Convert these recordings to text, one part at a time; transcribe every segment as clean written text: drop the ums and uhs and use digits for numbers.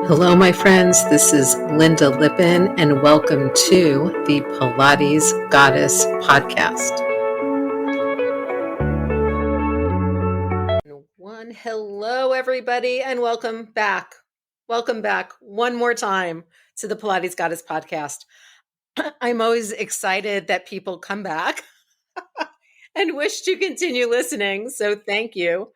Hello, my friends. This is Lynda Lippin, and welcome to the Pilates Goddess podcast. Hello, everybody, and welcome back. Welcome back one more time to the Pilates Goddess podcast. I'm always excited that people come back and wish to continue listening, so thank you.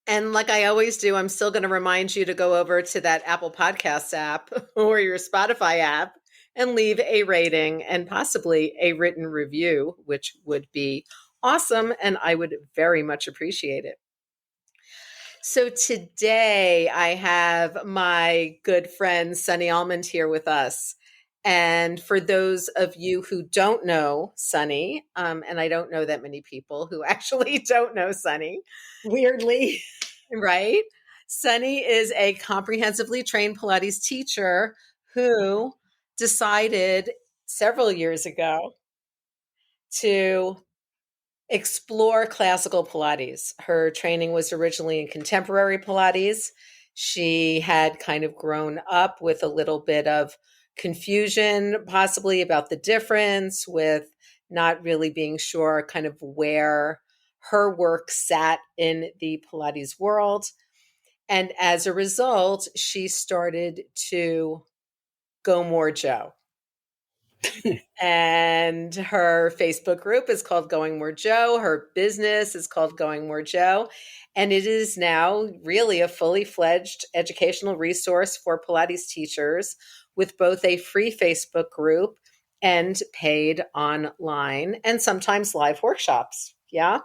And like I always do, I'm still going to remind you to go over to that Apple Podcasts app or your Spotify app and leave a rating and possibly a written review, which would be awesome. And I would very much appreciate it. So today I have my good friend Sunni Almond here with us. And for those of you who don't know Sunni, and I don't know that many people who actually don't know Sunni, weirdly, right? Sunni is a comprehensively trained Pilates teacher who decided several years ago to explore classical Pilates. Her training was originally in contemporary Pilates. She had kind of grown up with a little bit of confusion, possibly about the difference, with not really being sure kind of where her work sat in the Pilates world. And as a result, she started to go more Joe. And her Facebook group is called Going More Joe. Her business is called Going More Joe. And it is now really a fully fledged educational resource for Pilates teachers with both a free Facebook group and paid online and sometimes live workshops. Yeah.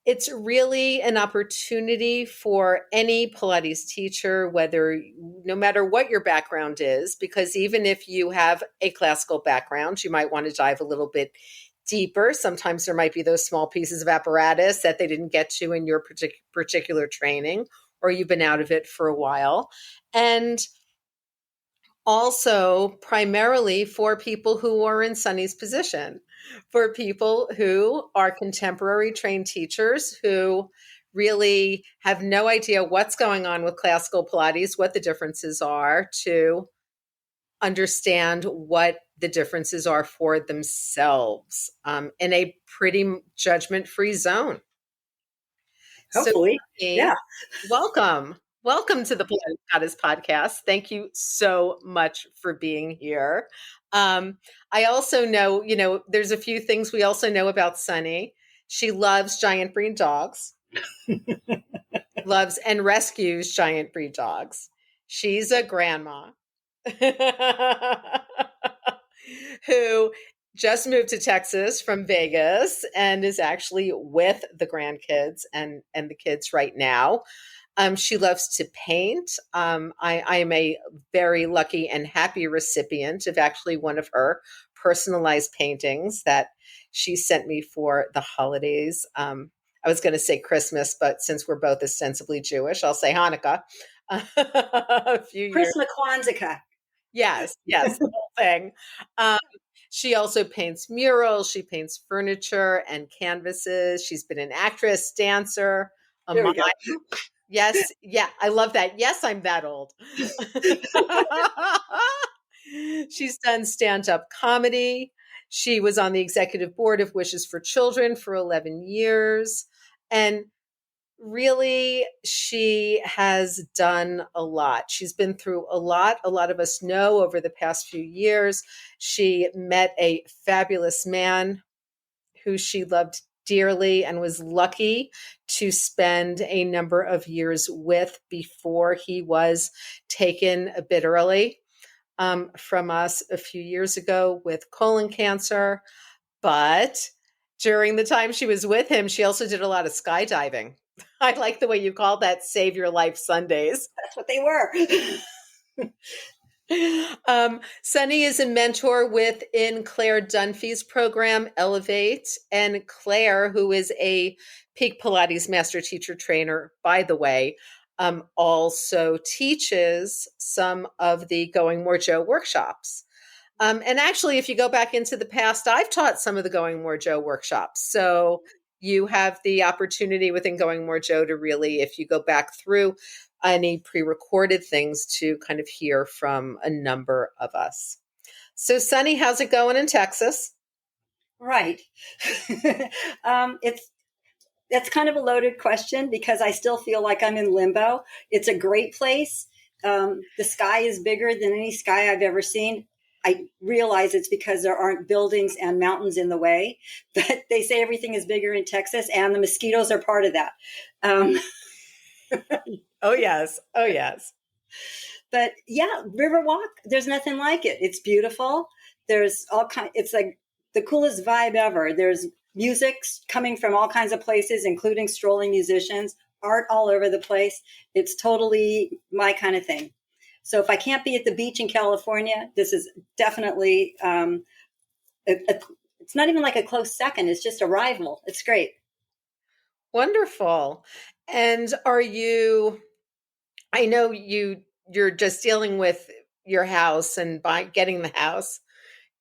It's really an opportunity for any Pilates teacher, no matter what your background is, because even if you have a classical background, you might want to dive a little bit deeper. Sometimes there might be those small pieces of apparatus that they didn't get to in your particular training, or you've been out of it for a while. And also primarily for people who are in Sunni's position, for people who are contemporary trained teachers who really have no idea what's going on with classical Pilates, what the differences are, to understand what the differences are for themselves in a pretty judgment-free zone. Hopefully. So, yeah. Welcome. Welcome to the Pilates Goddess podcast. Thank you so much for being here. I also know, there's a few things we also know about Sunni. She loves giant breed dogs, loves and rescues giant breed dogs. She's a grandma who just moved to Texas from Vegas and is actually with the grandkids and the kids right now. She loves to paint. I am a very lucky and happy recipient of actually one of her personalized paintings that she sent me for the holidays. I was going to say Christmas, but since we're both ostensibly Jewish, I'll say Hanukkah. A few years. Christmas Kwanzaa. Yes, the whole thing. She also paints murals. She paints furniture and canvases. She's been an actress, dancer, a mime. Yes. Yeah. I love that. Yes, I'm that old. She's done stand-up comedy. She was on the executive board of Wishes for Children for 11 years. And really, she has done a lot. She's been through a lot. A lot of us know over the past few years, she met a fabulous man who she loved dearly and was lucky to spend a number of years with before he was taken a bit early from us a few years ago with colon cancer. But during the time she was with him, she also did a lot of skydiving. I like the way you call that Save Your Life Sundays. That's what they were. Sunni is a mentor within Claire Dunphy's program, Elevate. And Claire, who is a Peak Pilates master teacher trainer, by the way, also teaches some of the Going More Joe workshops. And actually, if you go back into the past, I've taught some of the Going More Joe workshops. So you have the opportunity within Going More Joe to really, if you go back through any pre-recorded things, to kind of hear from a number of us. So, Sunny, how's it going in Texas? Right. It's That's kind of a loaded question because I still feel like I'm in limbo. It's a great place. The sky is bigger than any sky I've ever seen. I realize it's because there aren't buildings and mountains in the way, but they say everything is bigger in Texas, and the mosquitoes are part of that. Um, Oh, yes. Oh, yes. but yeah, Riverwalk, there's nothing like it. It's beautiful. There's all kind. It's like the coolest vibe ever. There's music coming from all kinds of places, including strolling musicians, art all over the place. It's totally my kind of thing. So if I can't be at the beach in California, this is definitely it's not even like a close second. It's just a rival. It's great. Wonderful. And I know you're just dealing with your house and getting the house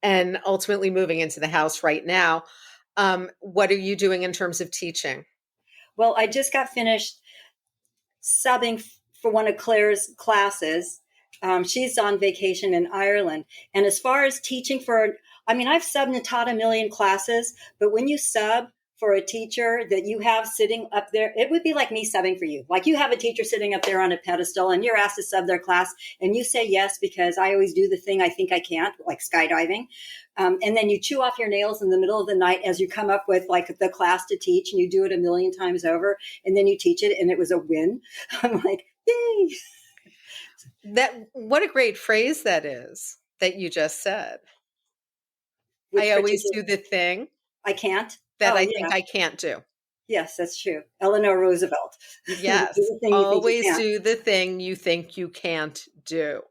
and ultimately moving into the house right now. What are you doing in terms of teaching? Well, I just got finished subbing for one of Claire's classes. She's on vacation in Ireland. And as far as teaching I've subbed and taught a million classes, but when you sub for a teacher that you have sitting up there, it would be like me subbing for you. Like you have a teacher sitting up there on a pedestal and you're asked to sub their class and you say yes because I always do the thing I think I can't, like skydiving. And then you chew off your nails in the middle of the night as you come up with like the class to teach and you do it a million times over and then you teach it and it was a win. I'm like, yay. What a great phrase that is that you just said. Which I always particular do the thing I can't. that Oh I yeah. think I can't do. Yes, that's true. Eleanor Roosevelt. Do Yes. the thing you think you Always can't. do the thing you think you can't do.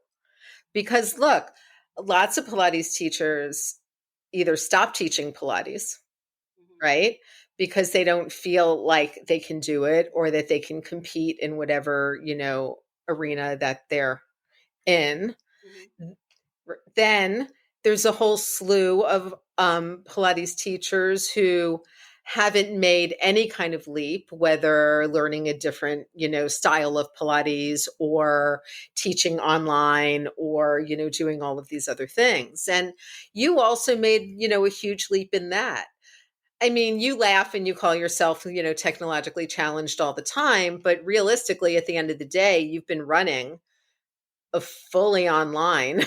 Because look, lots of Pilates teachers either stop teaching Pilates, right? Because they don't feel like they can do it or that they can compete in whatever, arena that they're in. Mhm. Then there's a whole slew of Pilates teachers who haven't made any kind of leap, whether learning a different, style of Pilates or teaching online or, doing all of these other things. And you also made, a huge leap in that. I mean, you laugh and you call yourself, technologically challenged all the time, but realistically, at the end of the day, you've been running a fully online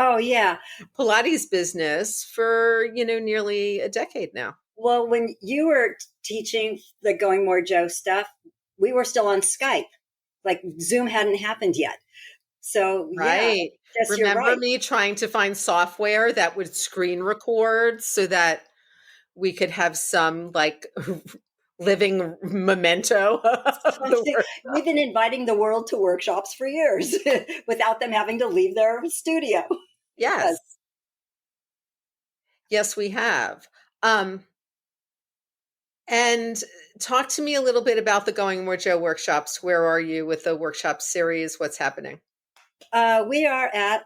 Oh yeah. Pilates business for, nearly a decade now. Well, when you were teaching the Going More Joe stuff, we were still on Skype. Like Zoom hadn't happened yet. So yeah, Right. yes, you're Remember right. me trying to find software that would screen record so that we could have some like living memento of the work? We've been inviting the world to workshops for years without them having to leave their studio. Yes. Yes. Yes, we have. Um, and talk to me a little bit about the Going More Joe workshops. Where are you with the workshop series? What's happening? We are at,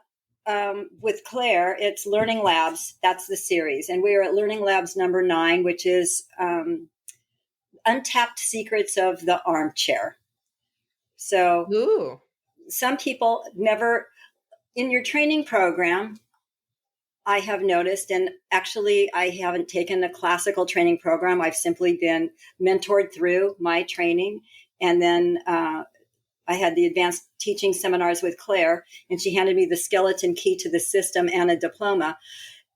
with Claire, it's Learning Labs. That's the series. And we are at Learning Labs number 9, which is Untapped Secrets of the Armchair. So Ooh. some people never, in your training program, I have noticed, and actually, I haven't taken a classical training program. I've simply been mentored through my training. And then I had the advanced teaching seminars with Claire, and she handed me the skeleton key to the system and a diploma.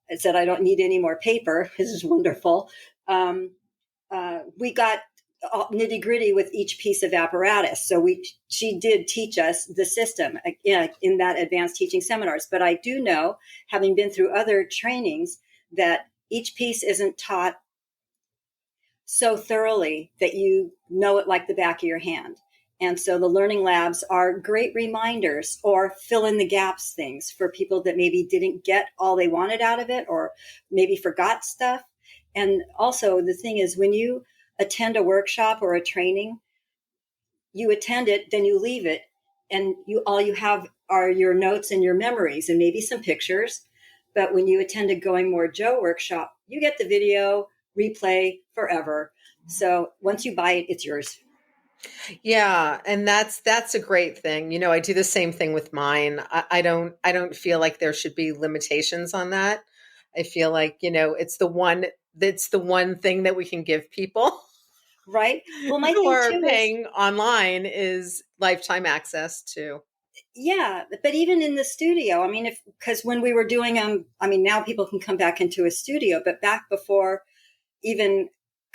It said, I don't need any more paper. This is wonderful. We got nitty gritty with each piece of apparatus. So she did teach us the system in that advanced teaching seminars. But I do know, having been through other trainings, that each piece isn't taught so thoroughly that you know it like the back of your hand. And so the learning labs are great reminders or fill in the gaps things for people that maybe didn't get all they wanted out of it or maybe forgot stuff. And also the thing is, when you attend a workshop or a training, you attend it, then you leave it, and all you have are your notes and your memories and maybe some pictures. But when you attend a Going More Joe workshop, you get the video replay forever. So once you buy it, it's yours. Yeah, and that's a great thing. I do the same thing with mine. I don't feel like there should be limitations on that. I feel like, it's the one thing that we can give people Right. Well, my who thing are too is, paying online is lifetime access to. yeah, but even in the studio, I mean, because when we were doing them, I mean, now people can come back into a studio, but back before even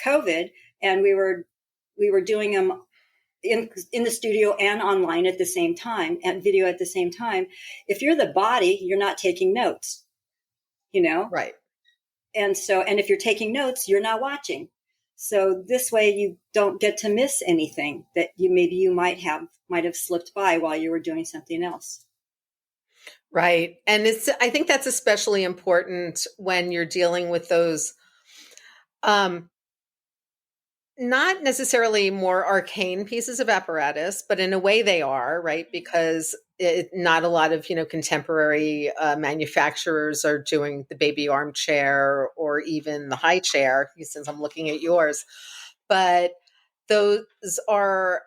COVID, and we were doing them in the studio and online at the same time, and video at the same time. If you're the body, you're not taking notes, you know? Right. And if you're taking notes, you're not watching. So this way you don't get to miss anything that you might have slipped by while you were doing something else. Right. And I think that's especially important when you're dealing with those um not necessarily more arcane pieces of apparatus, but in a way they are, right? Because not a lot of, contemporary manufacturers are doing the baby armchair or even the high chair, since I'm looking at yours. But those are,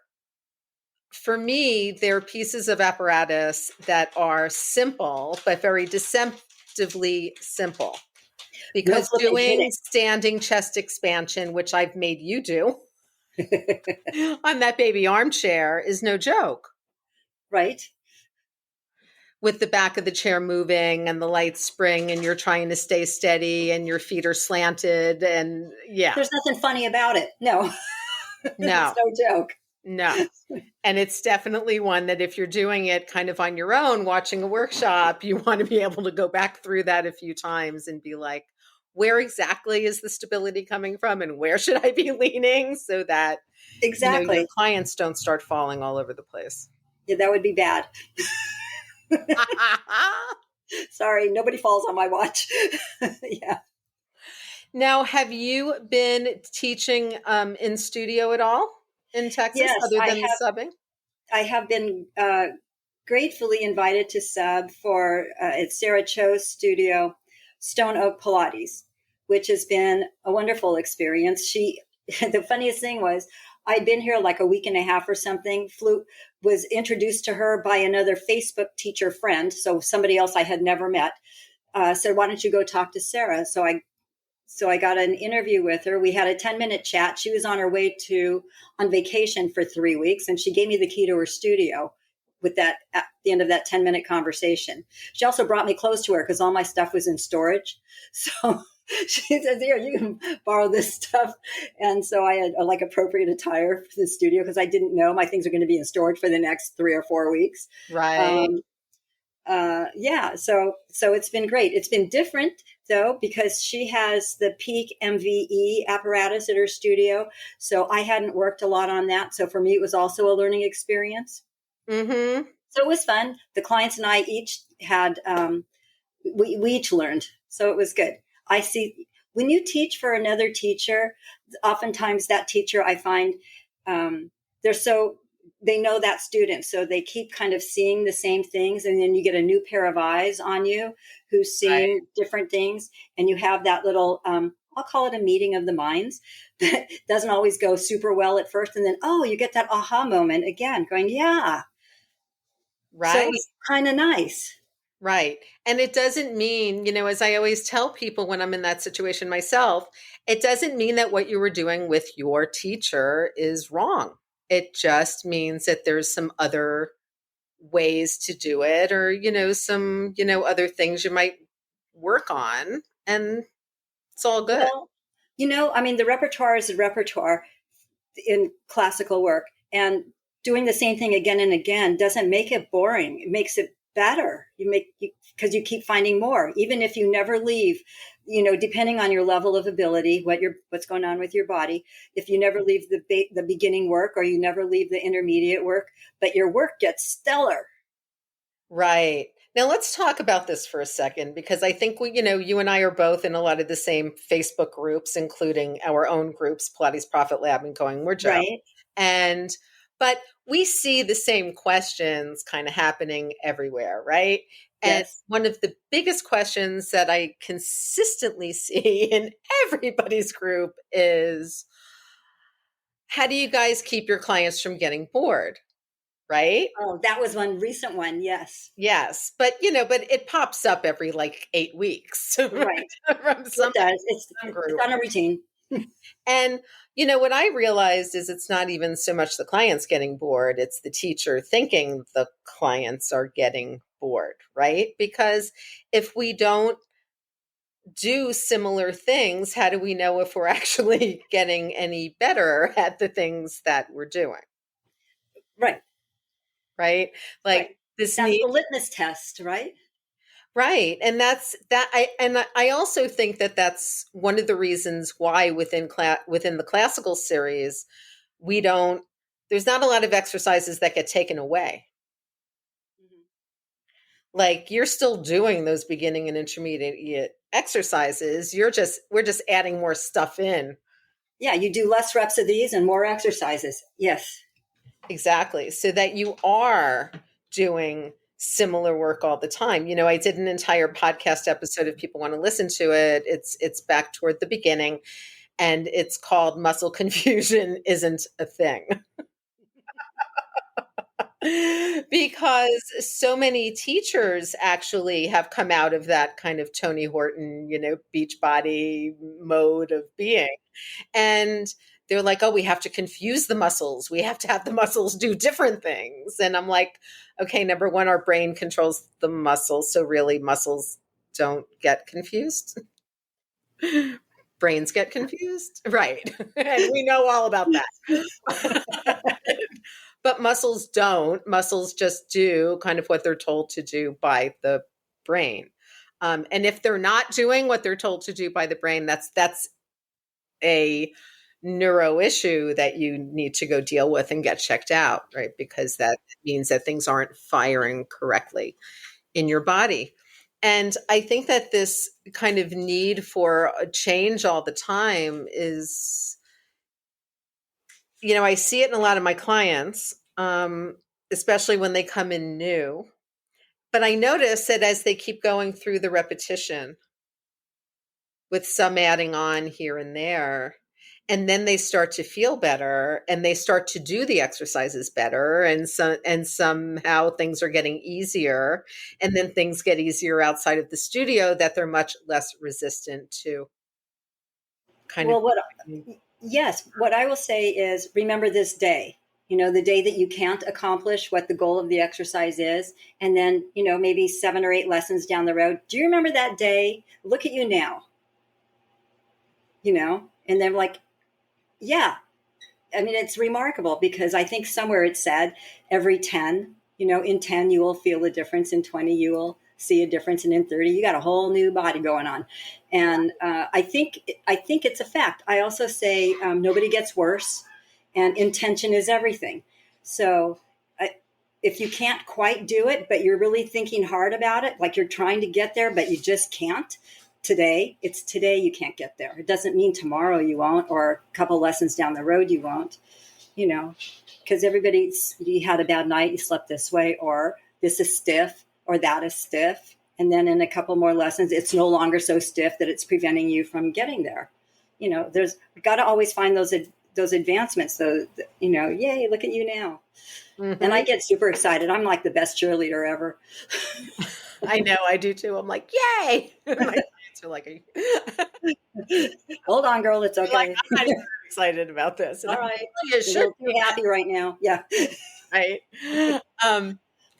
for me, they're pieces of apparatus that are simple, but very deceptively simple. No Because flipping doing kidding. standing chest expansion, which I've made you do, on that baby armchair is no joke. Right. With the back of the chair moving and the light spring, and you're trying to stay steady, and your feet are slanted, and yeah, There's nothing funny about it. No, it's no, no joke. no. And it's definitely one that if you're doing it kind of on your own, watching a workshop, you want to be able to go back through that a few times and be like, where exactly is the stability coming from, and where should I be leaning so that, your Exactly. clients don't start falling all over the place. Yeah, that would be bad. Sorry, nobody falls on my watch. Yeah. Now, have you been teaching in studio at all in Texas, Yes, other than the subbing? I have been gratefully invited to sub for at Sarah Cho's studio, Stone Oak Pilates, which has been a wonderful experience. The funniest thing was, I'd been here like a week and a half or something. Was introduced to her by another Facebook teacher friend, so somebody else I had never met. Said, "Why don't you go talk to Sarah?" So I got an interview with her. We had a 10-minute chat. She was on her way on vacation for 3 weeks, and she gave me the key to her studio with that at the end of that 10-minute conversation. She also brought me clothes to her because all my stuff was in storage. So she says, "Here, you can borrow this stuff." And so I had like appropriate attire for the studio because I didn't know my things are going to be in storage for the next 3 or 4 weeks. Right. Um, yeah, so it's been great. It's been different though because she has the Peak MVE apparatus at her studio. So I hadn't worked a lot on that. So for me, it was also a learning experience. Mm-hmm. So it was fun. The clients and I each had we each learned, so it was good. I see when you teach for another teacher, oftentimes that teacher I find they're so they know that student, so they keep kind of seeing the same things, and then you get a new pair of eyes on you who's Right. seeing different things, and you have that little I'll call it a meeting of the minds that doesn't always go super well at first, and then you get that aha moment again, going yeah. So it Right. was kind of nice. Right. And it doesn't mean, as I always tell people when I'm in that situation myself, it doesn't mean that what you were doing with your teacher is wrong. It just means that there's some other ways to do it, or, some, other things you might work on, and it's all good. Well, I mean, the repertoire is the repertoire in classical work, and doing the same thing again and again doesn't make it boring. It makes it better. Because you keep finding more, even if you never leave. Depending on your level of ability, what's going on with your body. If you never leave the beginning work, or you never leave the intermediate work, but your work gets stellar. Right. Now let's talk about this for a second, because I think you and I are both in a lot of the same Facebook groups, including our own groups, Pilates Profit Lab and Going Mojo. Right? And but we see the same questions kind of happening everywhere, right? And Yes. one of the biggest questions that I consistently see in everybody's group is, how do you guys keep your clients from getting bored? Right? Oh, that was one recent one. Yes. Yes. But, but it pops up every like 8 weeks Right. from It does. some It's group. on a routine. And, what I realized is it's not even so much the clients getting bored, it's the teacher thinking the clients are getting bored, right? Because if we don't do similar things, how do we know if we're actually getting any better at the things that we're doing? Right. Right? Right. Like this That's need, the litmus test, right? right. And I also think that that's one of the reasons why within the classical series, we don't there's not a lot of exercises that get taken away. Mhm. Like you're still doing those beginning and intermediate exercises. We're just adding more stuff in. Yeah, you do less reps of these and more exercises. Yes. Exactly. So that you are doing similar work all the time. I did an entire podcast episode if people want to listen to it. It's back toward the beginning and it's called Muscle Confusion Isn't a Thing. Because so many teachers actually have come out of that kind of Tony Horton, beach body mode of being. And they're like, oh, we have to confuse the muscles. We have to have the muscles do different things. And I'm like, okay, number one, our brain controls the muscles. So really, muscles don't get confused. Brains get confused. Right. And we know all about that. But muscles don't. Muscles just do kind of what they're told to do by the brain. And if they're not doing what they're told to do by the brain, that's a neuro issue that you need to go deal with and get checked out, right? Because that means that things aren't firing correctly in your body. And I think that this kind of need for a change all the time is, I see it in a lot of my clients, especially when they come in new. But I notice that as they keep going through the repetition, with some adding on here and there. And then they start to feel better and they start to do the exercises better. And somehow things are getting easier. And then things get easier outside of the studio that they're much less resistant to kind of. Well, yes, what I will say is remember this day, the day that you can't accomplish what the goal of the exercise is. And then, maybe 7 or 8 lessons down the road. Do you remember that day? Look at you now, and they're like, yeah. I mean, it's remarkable because I think somewhere it said every 10, in 10, you will feel a difference. In 20, you will see a difference. And in 30, you got a whole new body going on. And I think it's a fact. I also say nobody gets worse and intention is everything. So if you can't quite do it, but you're really thinking hard about it, like you're trying to get there, but you just can't, it's today you can't get there. It doesn't mean tomorrow you won't, or a couple lessons down the road you won't, because you had a bad night, you slept this way, or this is stiff, or that is stiff. And then in a couple more lessons, it's no longer so stiff that it's preventing you from getting there. We've got to always find those advancements. So, yay, look at you now. Mm-hmm. And I get super excited. I'm like the best cheerleader ever. I know, I do too. I'm like, yay! My clients are like, hold on, girl, it's okay. Like, I'm not even excited about this. All right, you're sure too happy right now. Yeah, right.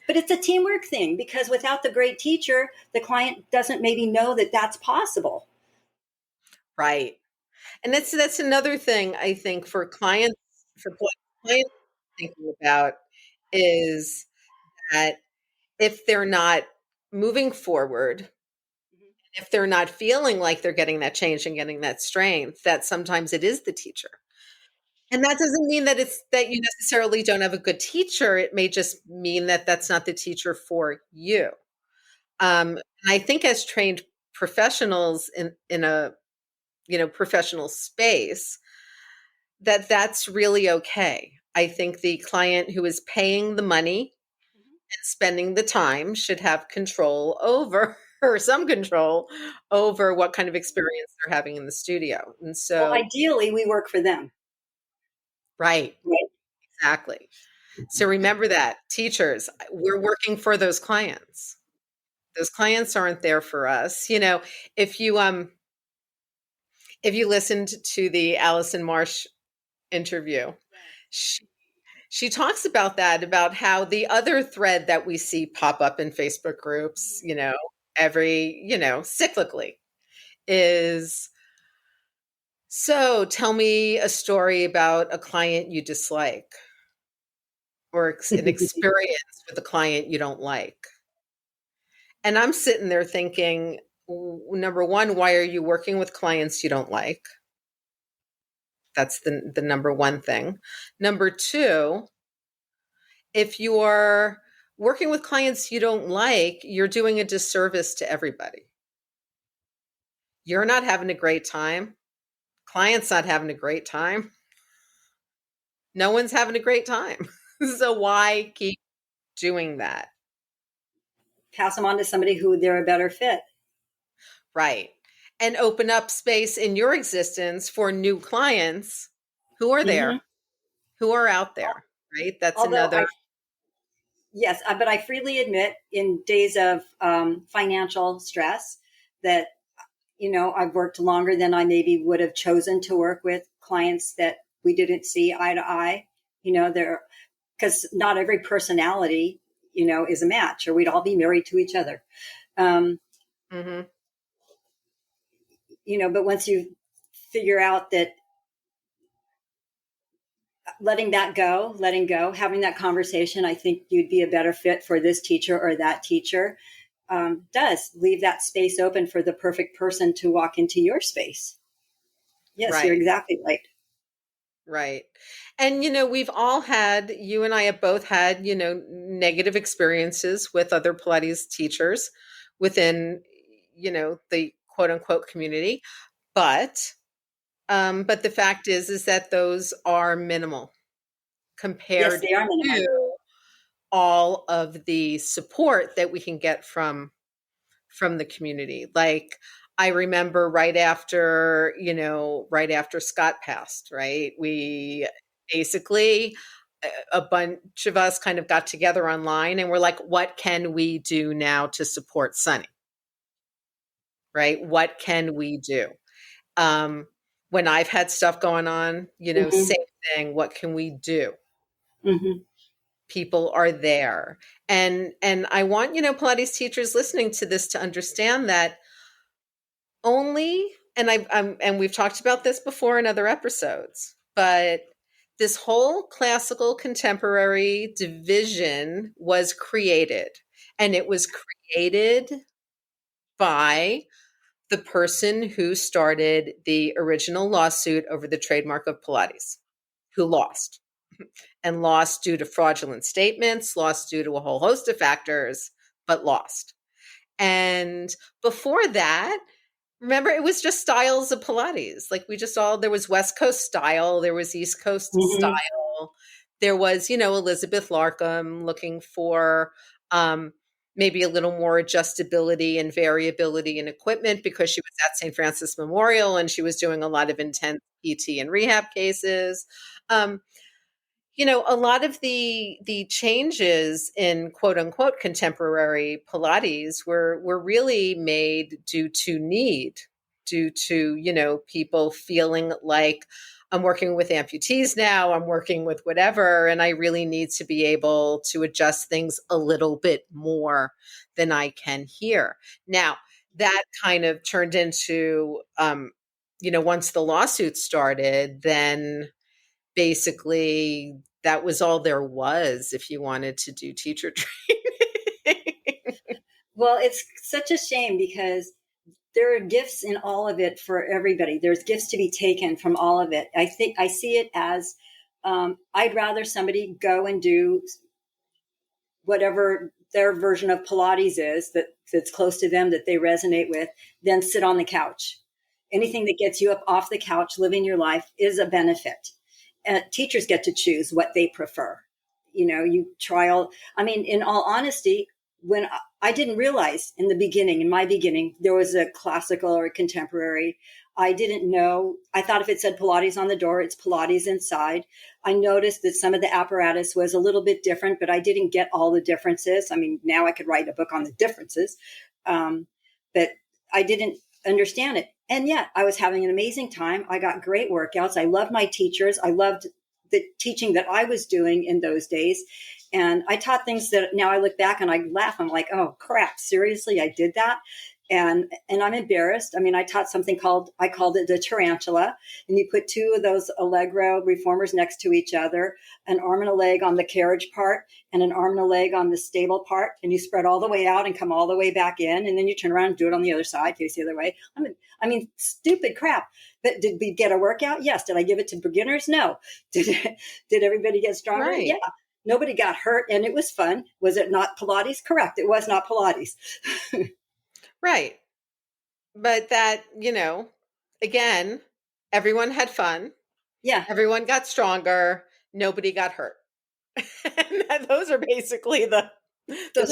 But it's a teamwork thing because without the great teacher, the client doesn't maybe know that that's possible. Right. And that's another thing I think for clients thinking about is that if they're not moving forward, if they're not feeling like they're getting that change and getting that strength, that sometimes it is the teacher. And that doesn't mean that it's that you necessarily don't have a good teacher. It may just mean that that's not the teacher for you. And I think as trained professionals in a professional space, that's really okay. I think the client who is paying the money and spending the time should have control over or some control over what kind of experience they're having in the studio. And Well, so, ideally, we work for them. Right. Right? Exactly. So remember that, teachers, we're working for those clients. Those clients aren't there for us. If you if you listened to the Allison Marsh interview, she, she talks about that, about how the other thread that we see pop up in Facebook groups, cyclically is, so tell me a story about a client you dislike, or an experience with a client you don't like. And I'm sitting there thinking, number one, why are you working with clients you don't like? That's the number one thing. Number two, if you're working with clients you don't like, you're doing a disservice to everybody. You're not having a great time. Client's not having a great time. No one's having a great time. So why keep doing that? Pass them on to somebody who they're a better fit. Right. And open up space in your existence for new clients who are Mm-hmm. there, who are out there, right? That's Although another. yes, but I freely admit in days of financial stress that, I've worked longer than I maybe would have chosen to work with clients that we didn't see eye to eye. They're, because not every personality, is a match, or we'd all be married to each other. Um, Mhm. but once you figure out that letting go, having that conversation, I think you'd be a better fit for this teacher or that teacher, does leave that space open for the perfect person to walk into your space. Yes, you're Right. exactly right. Right. And, we've all had, you and I have both had, negative experiences with other Pilates teachers within, the quote unquote community. But the fact is that those are minimal Yes, compared they are minimal. to all of the support that we can get from the community. Like, I remember right after Scott passed, right? We basically, a bunch of us kind of got together online and we're like, what can we do now to support Sunny? Right? What can we do? Um, when I've had stuff going on, Mm-hmm. same thing. What can we do? Mm-hmm. People are there. And I want, Pilates teachers listening to this to understand that only, and we've talked about this before in other episodes, but this whole classical contemporary division was created, and it was created by the person who started the original lawsuit over the trademark of Pilates, who lost, and lost due to fraudulent statements, lost due to a whole host of factors, but lost. And before that, remember, it was just styles of Pilates. Like, there was West Coast style, there was East Coast Mm-hmm. style. There was, Elizabeth Larkham looking for maybe a little more adjustability and variability in equipment because she was at St. Francis Memorial and she was doing a lot of intense PT and rehab cases. Um, a lot of the changes in quote unquote contemporary Pilates were really made due to need, due to, people feeling like, I'm working with amputees now, I'm working with whatever, and I really need to be able to adjust things a little bit more than I can here. Now, that kind of turned into, once the lawsuit started, then basically that was all there was if you wanted to do teacher training. Well, it's such a shame because there are gifts in all of it for everybody. There's gifts to be taken from all of it. I think I see it as I'd rather somebody go and do whatever their version of Pilates is that's close to them, that they resonate with, than sit on the couch. Anything that gets you up off the couch, living your life, is a benefit. Teachers get to choose what they prefer. You trial. I mean, in all honesty, when I didn't realize in my beginning, there was a classical or a contemporary. I didn't know. I thought if it said Pilates on the door, it's Pilates inside. I noticed that some of the apparatus was a little bit different, but I didn't get all the differences. I mean, now I could write a book on the differences, but I didn't understand it. And yet I was having an amazing time. I got great workouts. I loved my teachers. I loved the teaching that I was doing in those days. And I taught things that now I look back and I laugh. I'm like, oh crap, seriously, I did that. And I'm embarrassed. I mean, I taught something I called it the tarantula. And you put two of those Allegro reformers next to each other, an arm and a leg on the carriage part and an arm and a leg on the stable part. And you spread all the way out and come all the way back in. And then you turn around and do it on the other side, face the other way. I mean, stupid crap. But did we get a workout? Yes. Did I give it to beginners? No. Did everybody get stronger? Right. Yeah. Nobody got hurt and it was fun. Was it not Pilates? Correct. It was not Pilates. Right. But that, again, everyone had fun. Yeah. Everyone got stronger. Nobody got hurt. And those are basically the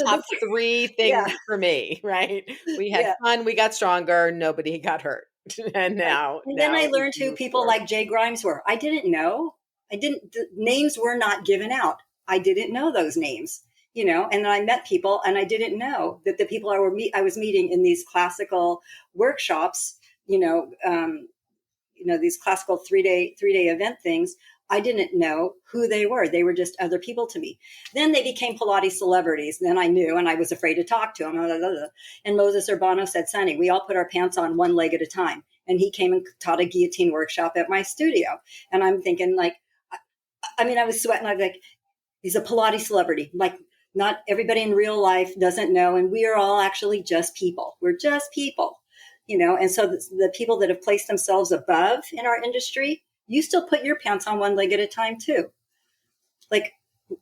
top three things for me, right? We had fun. We got stronger. Nobody got hurt. And now. And then I learned who people like Jay Grimes were. I didn't know. The names were not given out. I didn't know those names. And then I met people and I didn't know that the people I was meeting in these classical workshops, these classical three-day event things, I didn't know who they were. They were just other people to me. Then they became Pilates celebrities. Then I knew, and I was afraid to talk to them. And Moses Urbano said, Sunny, we all put our pants on one leg at a time. And he came and taught a guillotine workshop at my studio. And I'm thinking I was sweating. I'm like, he's a Pilates celebrity. Like, not everybody in real life doesn't know. And we are all actually just people. We're just people, And so the people that have placed themselves above in our industry, you still put your pants on one leg at a time too. Like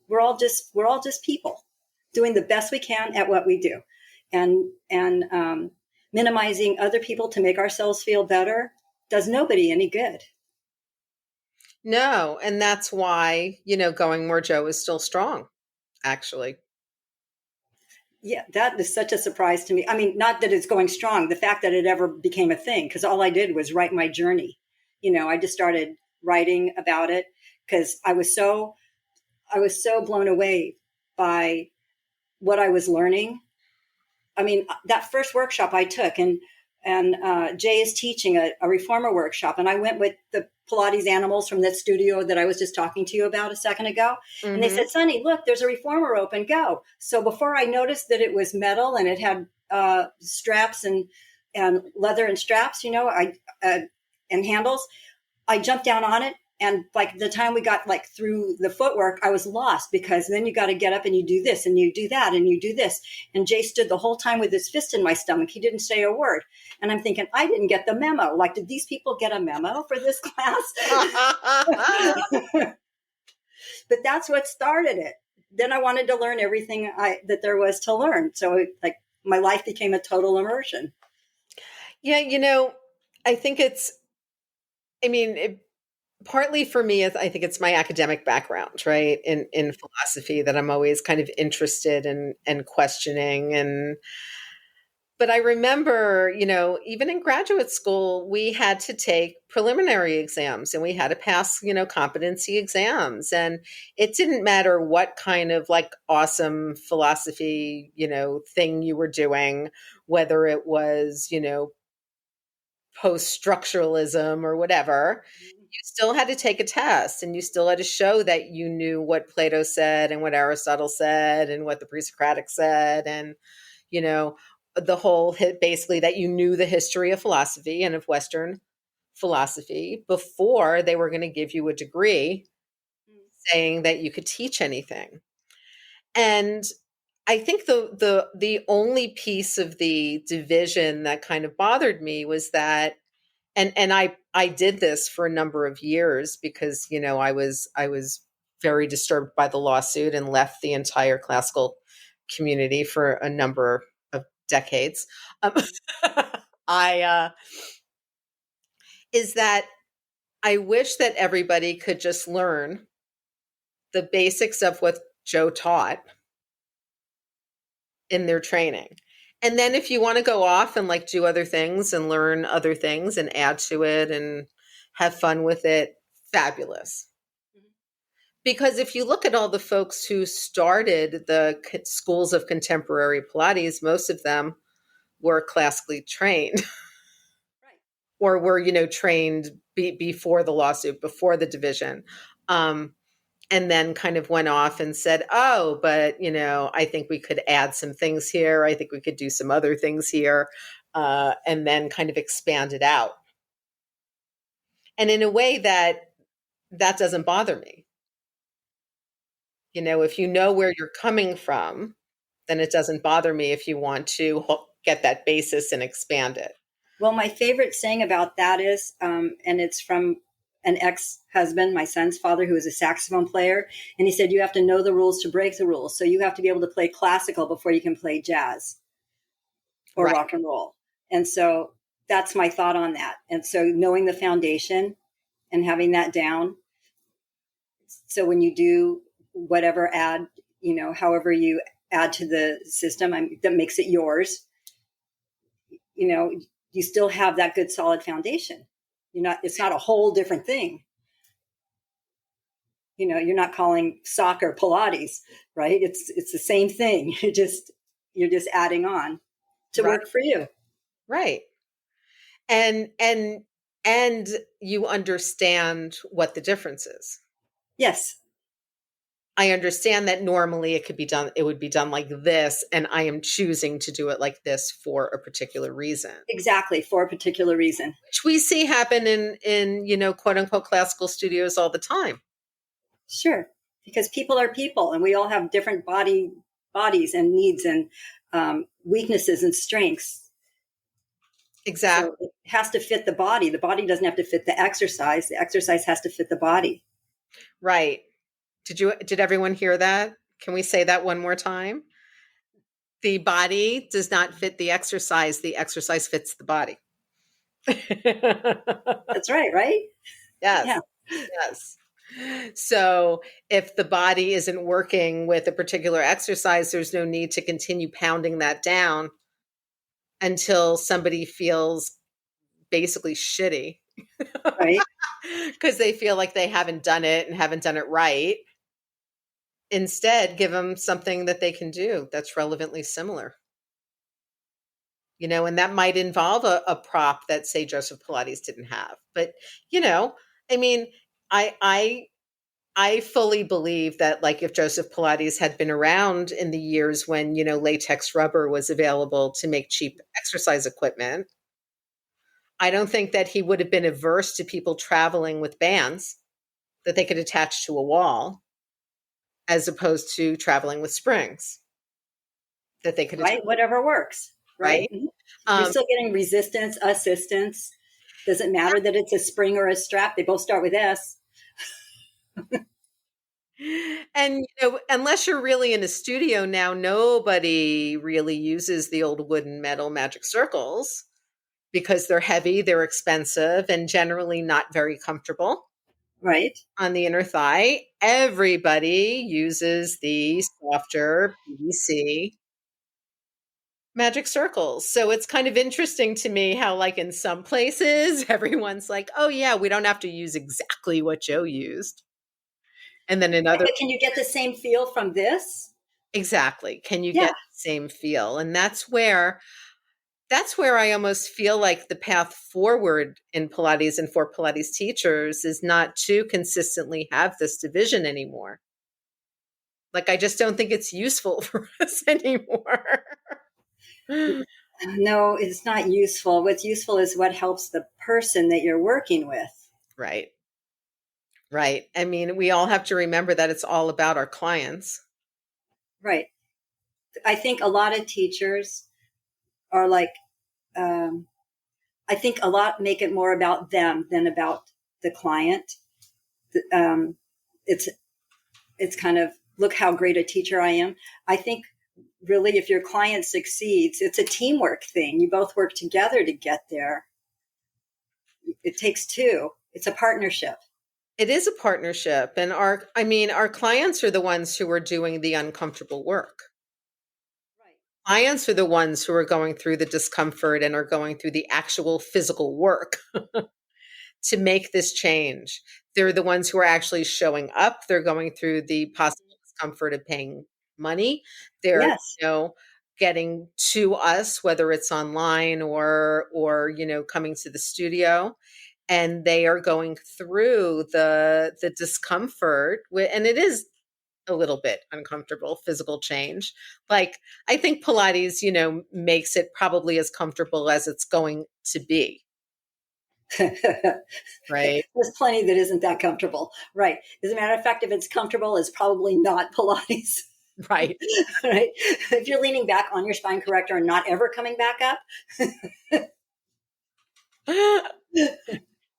we're all just people doing the best we can at what we do, and minimizing other people to make ourselves feel better does nobody any good. No. And that's why, Going More Joe is still strong, actually. Yeah, that is such a surprise to me. I mean, not that it's going strong, the fact that it ever became a thing, because all I did was write my journey. I just started writing about it because I was so blown away by what I was learning. I mean, that first workshop I took, and Jay is teaching a reformer workshop, and I went with the Pilates animals from that studio that I was just talking to you about a second ago. Mm-hmm. And they said, Sunny, look, there's a reformer open, go. So before I noticed that it was metal and it had straps and leather and straps, and handles, I jumped down on it. And like the time we got through the footwork, I was lost, because then you got to get up and you do this and you do that and you do this. And Jay stood the whole time with his fist in my stomach. He didn't say a word. And I'm thinking, I didn't get the memo. Like, did these people get a memo for this class? But that's what started it. Then I wanted to learn everything that there was to learn. So my life became a total immersion. Yeah. I think partly for me, I think it's my academic background, right? In philosophy, that I'm always kind of interested in and questioning. But I remember, even in graduate school, we had to take preliminary exams and we had to pass, competency exams. And it didn't matter what kind of awesome philosophy, thing you were doing, whether it was, post-structuralism or whatever. You still had to take a test, and you still had to show that you knew what Plato said and what Aristotle said and what the pre-Socratic said, and the whole basically that you knew the history of philosophy and of Western philosophy before they were going to give you a degree saying that you could teach anything. And I think the only piece of the division that kind of bothered me was that, and I did this for a number of years because, I was very disturbed by the lawsuit and left the entire classical community for a number of decades. Is that I wish that everybody could just learn the basics of what Joe taught in their training. And then if you want to go off and do other things and learn other things and add to it and have fun with it, fabulous. Because if you look at all the folks who started the schools of contemporary Pilates, most of them were classically trained Right. or were, trained before the lawsuit, before the division. And then kind of went off and said, oh, but, I think we could add some things here. I think we could do some other things here. And then kind of expand it out. And in a way that doesn't bother me. If you know where you're coming from, then it doesn't bother me if you want to get that basis and expand it. Well, my favorite saying about that is, and it's from an ex-husband, my son's father, who was a saxophone player. And he said, you have to know the rules to break the rules. So you have to be able to play classical before you can play jazz or Right. rock and roll. And so that's my thought on that. And so knowing the foundation and having that down. So when you do whatever add, however you add to the system that makes it yours, you still have that good solid foundation. It's not a whole different thing. You're not calling soccer Pilates, right? It's the same thing. You're just adding on to Right. work for you. Right. And you understand what the difference is. Yes. I understand that normally it would be done like this, and I am choosing to do it like this for a particular reason. Exactly, for a particular reason. Which we see happen in quote unquote classical studios all the time. Sure. Because people are people, and we all have different bodies and needs and weaknesses and strengths. Exactly. So it has to fit the body. The body doesn't have to fit the exercise. The exercise has to fit the body. Right. Did everyone hear that? Can we say that one more time? The body does not fit the exercise fits the body. That's right, right? Yes. Yeah. Yes. So if the body isn't working with a particular exercise, there's no need to continue pounding that down until somebody feels basically shitty. Right. Because they feel like they haven't done it and haven't done it right. Instead, give them something that they can do that's relevantly similar. And that might involve a prop that, say, Joseph Pilates didn't have. But, I mean, I fully believe that, like, if Joseph Pilates had been around in the years when, latex rubber was available to make cheap exercise equipment, I don't think that he would have been averse to people traveling with bands that they could attach to a wall, as opposed to traveling with springs that they could attach. Right. Whatever works. Right. Right. You're still getting resistance, assistance. Does it matter that it's a spring or a strap? They both start with S. And unless you're really in a studio now, nobody really uses the old wooden metal magic circles because they're heavy, they're expensive, and generally not very comfortable Right. on the inner thigh. Everybody uses the softer PVC magic circles. So it's kind of interesting to me how, like, in some places, everyone's like, oh yeah, we don't have to use exactly what Joe used. And then in other, But can you get the same feel from this? exactly. Can you Yeah. get the same feel? And that's where I almost feel like the path forward in Pilates and for Pilates teachers is not to consistently have this division anymore. Like, I just don't think it's useful for us anymore. No, it's not useful. What's useful is what helps the person that you're working with. Right. Right. I mean, we all have to remember that it's all about our clients. Right. I think a lot of teachers are like, I think a lot make it more about them than about the client. It's kind of, look how great a teacher I am. I think really if your client succeeds, it's a teamwork thing. You both work together to get there. It takes two. It's a partnership. It is a partnership. And our clients are the ones who are doing the uncomfortable work. Right. Clients are the ones who are going through the discomfort and are going through the actual physical work to make this change. They're the ones who are actually showing up. They're going through the possible discomfort of paying money. They're, Yes. getting to us, whether it's online or, coming to the studio, and they are going through the discomfort and it is a little bit uncomfortable physical change. Like, I think Pilates, makes it probably as comfortable as it's going to be, right? There's plenty that isn't that comfortable. Right. As a matter of fact, if it's comfortable, it's probably not Pilates. Right. Right. If you're leaning back on your spine corrector and not ever coming back up.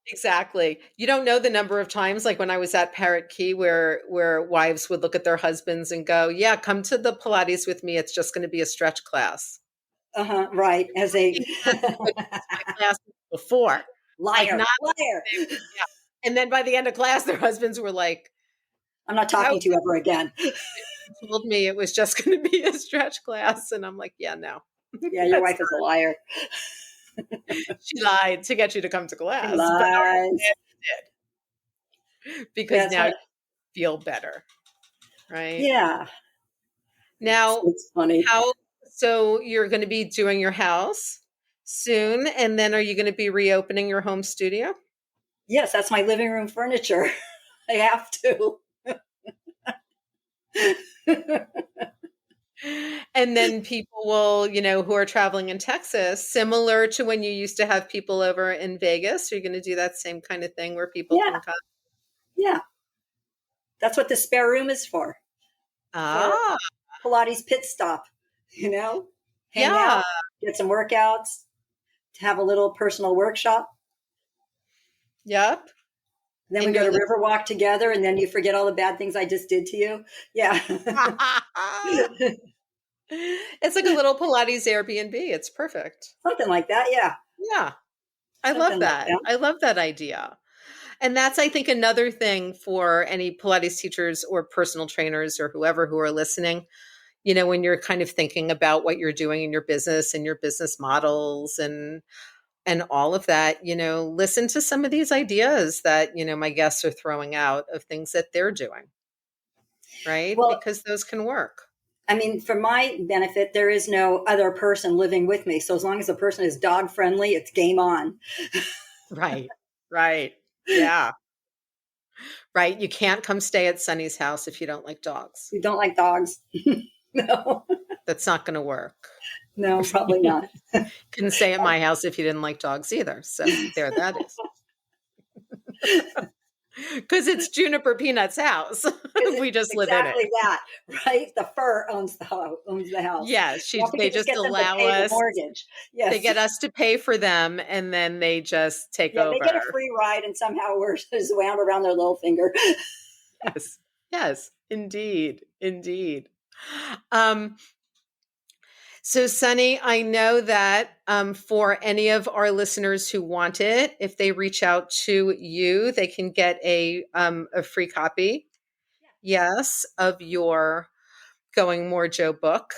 Exactly. You don't know the number of times, like when I was at Parrot Key, where wives would look at their husbands and go, "Yeah, come to the Pilates with me. It's just going to be a stretch class." Right. As a Class before, like liar, not, liar. yeah. And then by the end of class, their husbands were like, I'm not "How talking to you ever again." you told me it was just going to be a stretch class?" And I'm like, "Yeah, no." Yeah, your wife is a liar. She lied to get you to come to class, She but lies. did because now you feel better, right? Yeah. Now, It's funny. so you're going to be doing your house soon, and then are you going to be reopening your home studio? Yes, that's my living room furniture. I have to. And then people will, who are traveling in Texas, similar to when you used to have people over in Vegas, are you going to do that same kind of thing where people Yeah. can come? Yeah. That's what the spare room is for. Ah, For Pilates pit stop, hang yeah. out, get some workouts, have a little personal workshop. Yep. Then In we go your to Riverwalk together, and then you forget all the bad things I just did to you. Yeah. It's like a little Pilates Airbnb. It's perfect. Something like that. Yeah. Yeah. I love Something like that. that. I love that idea. And that's, I think, another thing for any Pilates teachers or personal trainers or whoever who are listening, when you're kind of thinking about what you're doing in your business and your business models and all of that, listen to some of these ideas that, my guests are throwing out of things that they're doing, right? Well, Because those can work. I mean, for my benefit, there is no other person living with me. So as long as the person is dog friendly, it's game on. Right. Right. Yeah. Right. You can't come stay at Sunny's house if you don't like dogs. You don't like dogs? No. That's not going to work. No, probably not. Couldn't stay at my house if you didn't like dogs either. So there that is. Because it's Juniper Peanut's house. We just live in it. Exactly that, right? The fur owns the house. Yeah, they just get them to allow pay the us. mortgage. Yes. They get us to pay for them, and then they just take over. They get a free ride, and somehow we're just wound around their little finger. Yes. Yes, indeed. Indeed. So, Sunny, I know that for any of our listeners who want it, if they reach out to you, they can get a free copy, yes, of your Going More Joe book.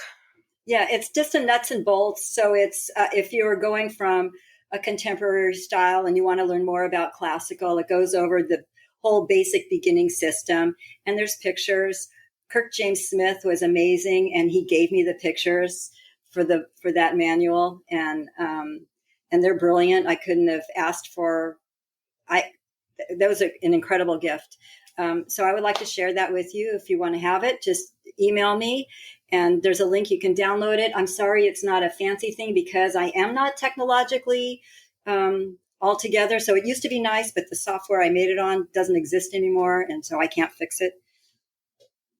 Yeah, it's just a nuts and bolts. So it's if you're going from a contemporary style and you want to learn more about classical, it goes over the whole basic beginning system. And there's pictures. Kirk James Smith was amazing, and he gave me the pictures for that manual, and they're brilliant. I couldn't have asked for. That was an incredible gift. So I would like to share that with you. If you want to have it, just email me, and there's a link. You can download it. I'm sorry it's not a fancy thing because I am not technologically all together. So it used to be nice, but the software I made it on doesn't exist anymore, and so I can't fix it.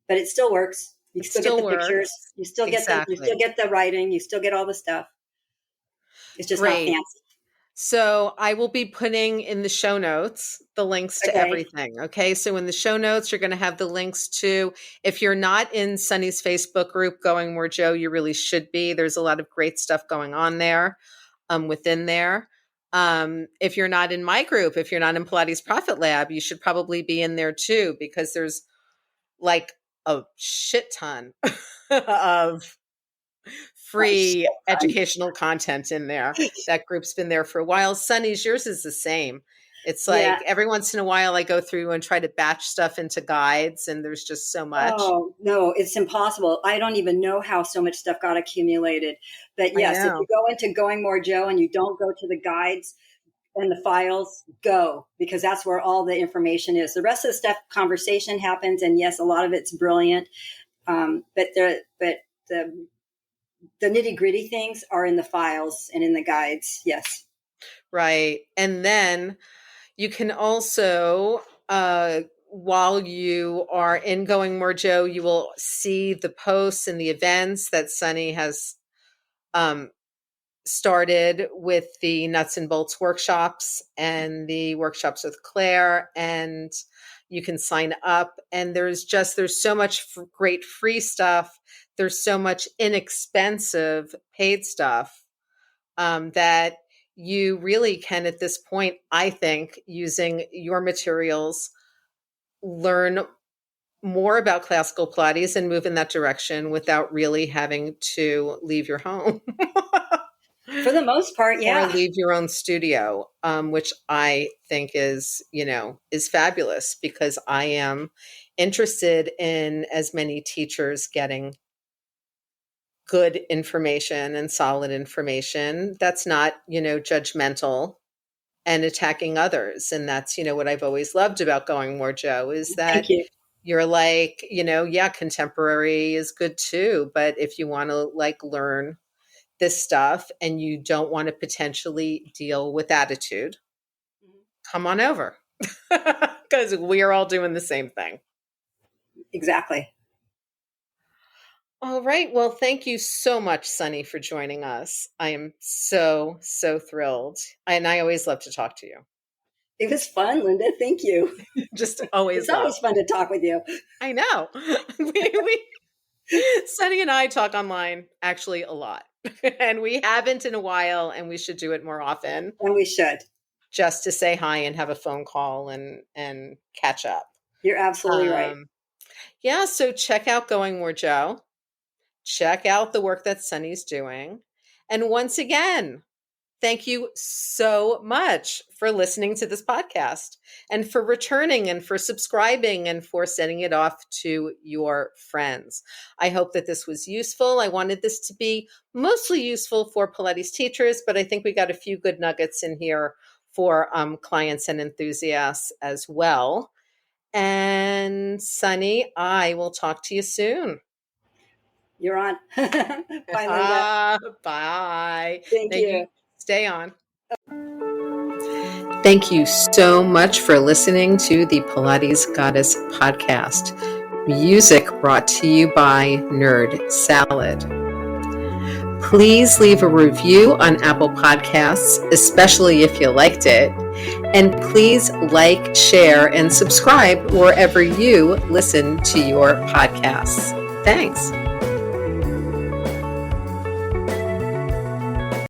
But it still works. You still get the pictures. You still get you still get the writing. You still get all the stuff. It's just not fancy. So I will be putting in the show notes the links to everything. Okay. So in the show notes, you're going to have the links to, if you're not in Sunny's Facebook group, Going More Joe, you really should be. There's a lot of great stuff going on there, within there. If you're not in my group, if you're not in Pilates Profit Lab, you should probably be in there too, because there's like a shit ton of free educational content in there. That group's been there for a while. Sunny's, yours is the same. It's Yeah. like every once in a while I go through and try to batch stuff into guides, and there's just so much. Oh, no, it's impossible. I don't even know how so much stuff got accumulated. But I yes, if you know. go into Going More Joe and you don't go to the guides and the files, go, because that's where all the information is. The rest of the stuff, conversation happens, and yes, a lot of it's brilliant. But the nitty-gritty things are in the files and in the guides. Yes. Right. And then you can also, while you are in Going More Joe, you will see the posts and the events that Sunny has um, started with the nuts and bolts workshops and the workshops with Claire, and you can sign up. And there's so much great free stuff. There's so much inexpensive paid stuff that you really can, at this point, I think, using your materials, learn more about classical Pilates and move in that direction without really having to leave your home. For the most part, Or yeah. leave your own studio, which I think is fabulous, because I am interested in as many teachers getting good information and solid information that's not, judgmental and attacking others. And that's, what I've always loved about Going More Joe, is Thank that you. you're like, yeah, contemporary is good too. But if you want to like learn this stuff and you don't want to potentially deal with attitude, come on over, because we are all doing the same thing. Exactly. All right. Well, thank you so much, Sunny, for joining us. I am so, so thrilled. And I always love to talk to you. It was fun, Lynda. Thank you. Just always It's love. always fun to talk with you. I know. Sunny and I talk online actually a lot. And we haven't in a while, and we should do it more often. And we should. Just to say hi and have a phone call and catch up. You're absolutely right. Yeah, so check out Going More Joe. Check out the work that Sunny's doing. And once again, thank you so much for listening to this podcast, and for returning, and for subscribing, and for sending it off to your friends. I hope that this was useful. I wanted this to be mostly useful for Pilates teachers, but I think we got a few good nuggets in here for clients and enthusiasts as well. And Sunny, I will talk to you soon. You're on. Bye, Lynda. Bye. Thank you. Stay on. Thank you so much for listening to the Pilates Goddess podcast. Music brought to you by Nerd Salad. Please leave a review on Apple Podcasts, especially if you liked it. And please like, share, and subscribe wherever you listen to your podcasts. Thanks.